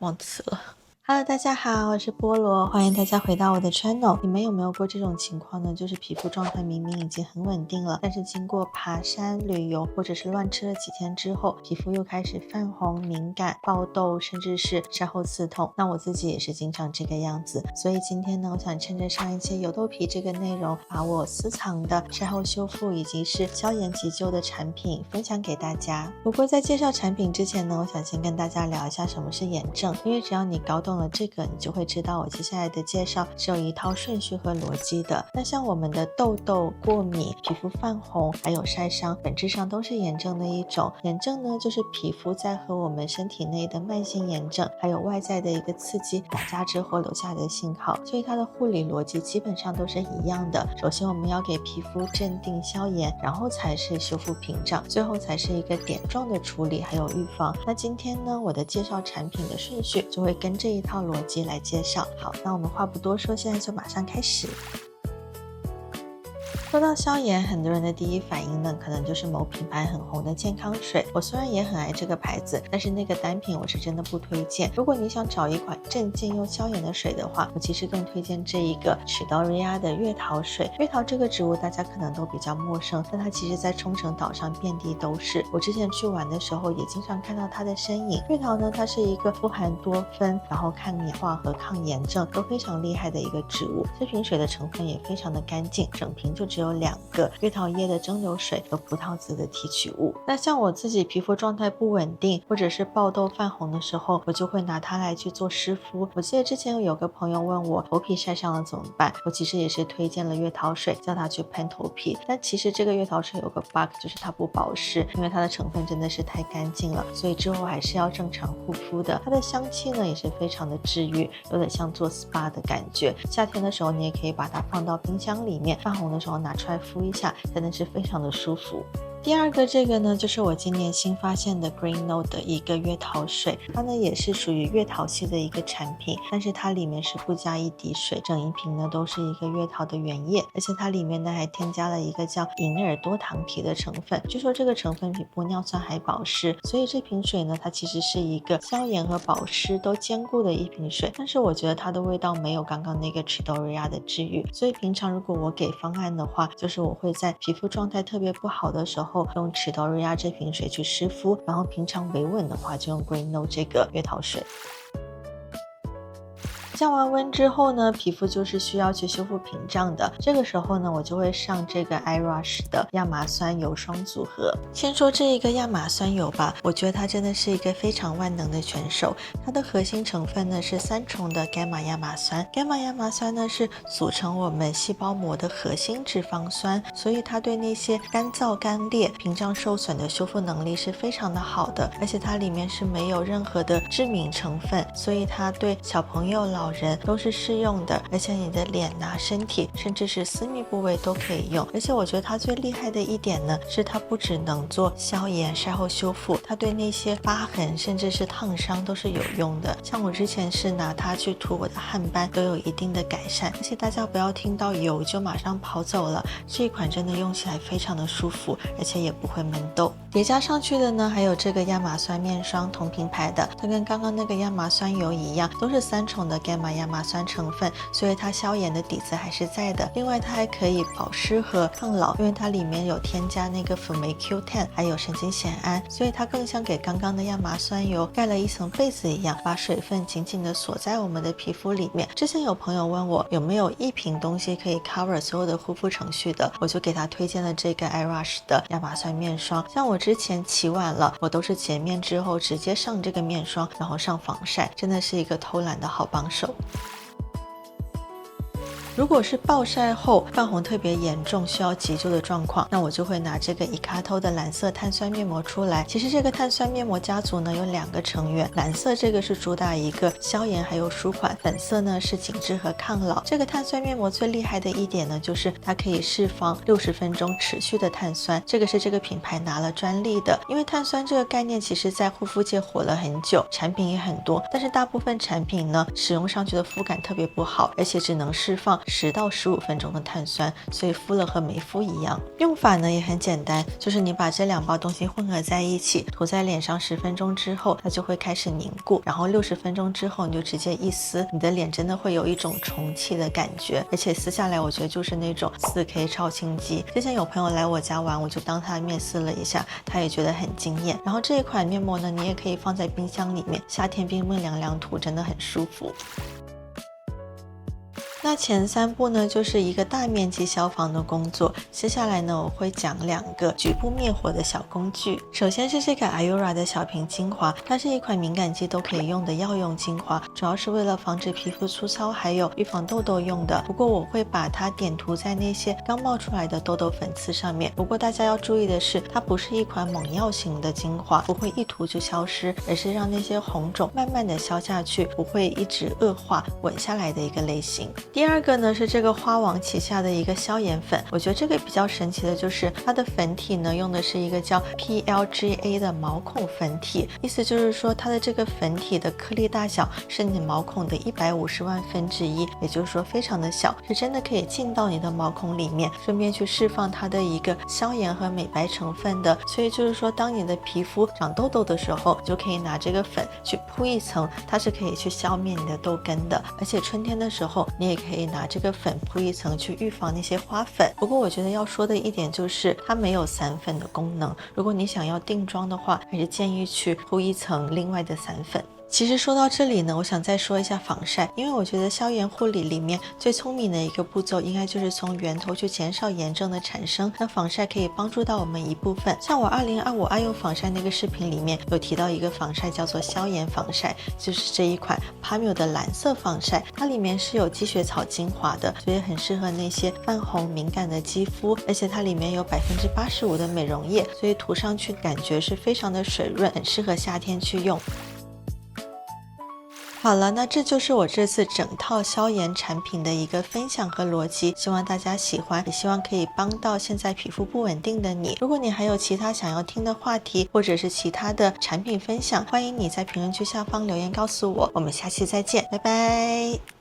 忘词了。Hello， 大家好，我是菠萝，欢迎大家回到我的 channel。你们有没有过这种情况呢？就是皮肤状态明明已经很稳定了，但是经过爬山、旅游或者是乱吃了几天之后，皮肤又开始泛红、敏感、爆痘，甚至是晒后刺痛。那我自己也是经常这个样子，所以今天呢，我想趁着上一期油痘皮这个内容，把我私藏的晒后修复以及是消炎急救的产品分享给大家。不过在介绍产品之前呢，我想先跟大家聊一下什么是炎症，因为只要你搞懂了这个，你就会知道我接下来的介绍是有一套顺序和逻辑的。那像我们的痘痘、过敏、皮肤泛红还有晒伤，本质上都是炎症的一种。炎症呢，就是皮肤在和我们身体内的慢性炎症还有外在的一个刺激打架之后留下的信号，所以它的护理逻辑基本上都是一样的。首先我们要给皮肤镇定消炎，然后才是修复屏障，最后才是一个点状的处理还有预防。那今天呢，我的介绍产品的顺序就会跟这一套逻辑来介绍。好，那我们话不多说，现在就马上开始。说到消炎，很多人的第一反应呢，可能就是某品牌很红的健康水。我虽然也很爱这个牌子，但是那个单品我是真的不推荐。如果你想找一款镇静又消炎的水的话，我其实更推荐这一个史刀瑞亚的月桃水。月桃这个植物大家可能都比较陌生，但它其实在冲绳岛上遍地都是。我之前去玩的时候也经常看到它的身影。月桃呢，它是一个富含多酚，然后抗氧化和抗炎症都非常厉害的一个植物。这瓶水的成分也非常的干净，整瓶就只有2个月桃叶的蒸馏水和葡萄籽的提取物。那像我自己皮肤状态不稳定或者是爆痘泛红的时候，我就会拿它来去做湿敷。我记得之前有个朋友问我头皮晒伤了怎么办，我其实也是推荐了月桃水，叫他去喷头皮。但其实这个月桃水有个 bug， 就是它不保湿，因为它的成分真的是太干净了，所以之后还是要正常护肤的。它的香气呢也是非常的治愈，有点像做 SPA 的感觉。夏天的时候你也可以把它放到冰箱里面，泛红的时候拿出来敷一下，真的是非常的舒服。第二个这个呢，就是我今年新发现的 Green Note 的一个月桃水，它呢也是属于月桃系的一个产品，但是它里面是不加一滴水，整一瓶呢都是一个月桃的原液，而且它里面呢还添加了一个叫银耳多糖体的成分，据说这个成分比玻尿酸还保湿，所以这瓶水呢它其实是一个消炎和保湿都兼顾的一瓶水，但是我觉得它的味道没有刚刚那个 Chidoriya 的治愈，所以平常如果我给方案的话，就是我会在皮肤状态特别不好的时候用史刀瑞亚这瓶水去湿敷，然后平常维稳的话就用 Green Note 这个月桃水。降完温之后呢，皮肤就是需要去修复屏障的，这个时候呢我就会上这个 iRush 的亚麻酸油霜组合。先说这一个亚麻酸油吧，我觉得它真的是一个非常万能的拳手。它的核心成分呢是3重的伽马亚麻酸，伽马亚麻酸呢是组成我们细胞膜的核心脂肪酸，所以它对那些干燥干裂屏障受损的修复能力是非常的好的，而且它里面是没有任何的致敏成分，所以它对小朋友老人都是适用的，而且你的脸身体甚至是私密部位都可以用。而且我觉得它最厉害的一点呢，是它不只能做消炎晒后修复，它对那些疤痕甚至是烫伤都是有用的。像我之前是拿它去涂我的汗斑，都有一定的改善。而且大家不要听到油就马上跑走了，这一款真的用起来非常的舒服，而且也不会闷痘。叠加上去的呢，还有这个亚麻酸面霜，同品牌的，它跟刚刚那个亚麻酸油一样，都是3重的伽马亚麻酸成分，所以它消炎的底子还是在的。另外它还可以保湿和抗老，因为它里面有添加那个辅酶 Q10 还有神经酰胺，所以它更像给刚刚的亚麻酸油盖了一层被子一样，把水分紧紧的锁在我们的皮肤里面。之前有朋友问我有没有一瓶东西可以 cover 所有的护肤程序的，我就给他推荐了这个 iRush 的亚麻酸面霜。像我之前起晚了，我都是洁面之后直接上这个面霜，然后上防晒，真的是一个偷懒的好帮手。如果是暴晒后泛红特别严重需要急救的状况，那我就会拿这个伊卡托的蓝色碳酸面膜出来。其实这个碳酸面膜家族呢有2个成员，蓝色这个是主打一个消炎还有舒缓，粉色呢是紧致和抗老。这个碳酸面膜最厉害的一点呢，就是它可以释放60分钟持续的碳酸，这个是这个品牌拿了专利的。因为碳酸这个概念其实在护肤界火了很久，产品也很多，但是大部分产品呢使用上去的肤感特别不好，而且只能释放10到15分钟的碳酸，所以敷了和没敷一样。用法呢也很简单，就是你把这2包东西混合在一起，涂在脸上10分钟之后，它就会开始凝固，然后60分钟之后你就直接一撕，你的脸真的会有一种重启的感觉，而且撕下来我觉得就是那种 4K 超清肌。之前有朋友来我家玩，我就当他的面撕了一下，他也觉得很惊艳。然后这一款面膜呢，你也可以放在冰箱里面，夏天冰冰凉凉涂真的很舒服。那前3步呢，就是一个大面积消防的工作。接下来呢，我会讲2个局部灭火的小工具。首先是这个 Ayura 的小瓶精华，它是一款敏感肌都可以用的药用精华，主要是为了防止皮肤粗糙，还有预防痘痘用的。不过我会把它点涂在那些刚冒出来的痘痘粉刺上面。不过大家要注意的是，它不是一款猛药型的精华，不会一涂就消失，而是让那些红肿慢慢的消下去，不会一直恶化稳下来的一个类型。第2个呢是这个花王旗下的一个消炎粉，我觉得这个比较神奇的就是它的粉体呢用的是一个叫 PLGA 的毛孔粉体，意思就是说它的这个粉体的颗粒大小是你毛孔的150万分之一，也就是说非常的小，是真的可以进到你的毛孔里面，顺便去释放它的一个消炎和美白成分的。所以就是说当你的皮肤长痘痘的时候，就可以拿这个粉去铺一层，它是可以去消灭你的痘根的。而且春天的时候你也可以拿这个粉铺一层去预防那些花粉。不过我觉得要说的一点就是它没有散粉的功能，如果你想要定妆的话，还是建议去铺一层另外的散粉。其实说到这里呢，我想再说一下防晒，因为我觉得消炎护理里面最聪明的一个步骤，应该就是从源头去减少炎症的产生。那防晒可以帮助到我们一部分，像我2025爱用防晒那个视频里面有提到一个防晒叫做消炎防晒，就是这一款 Pamio 的蓝色防晒，它里面是有积雪草精华的，所以很适合那些泛红敏感的肌肤，而且它里面有85%的美容液，所以涂上去感觉是非常的水润，很适合夏天去用。好了，那这就是我这次整套消炎产品的一个分享和逻辑，希望大家喜欢，也希望可以帮到现在皮肤不稳定的你。如果你还有其他想要听的话题，或者是其他的产品分享，欢迎你在评论区下方留言告诉我。我们下期再见，拜拜。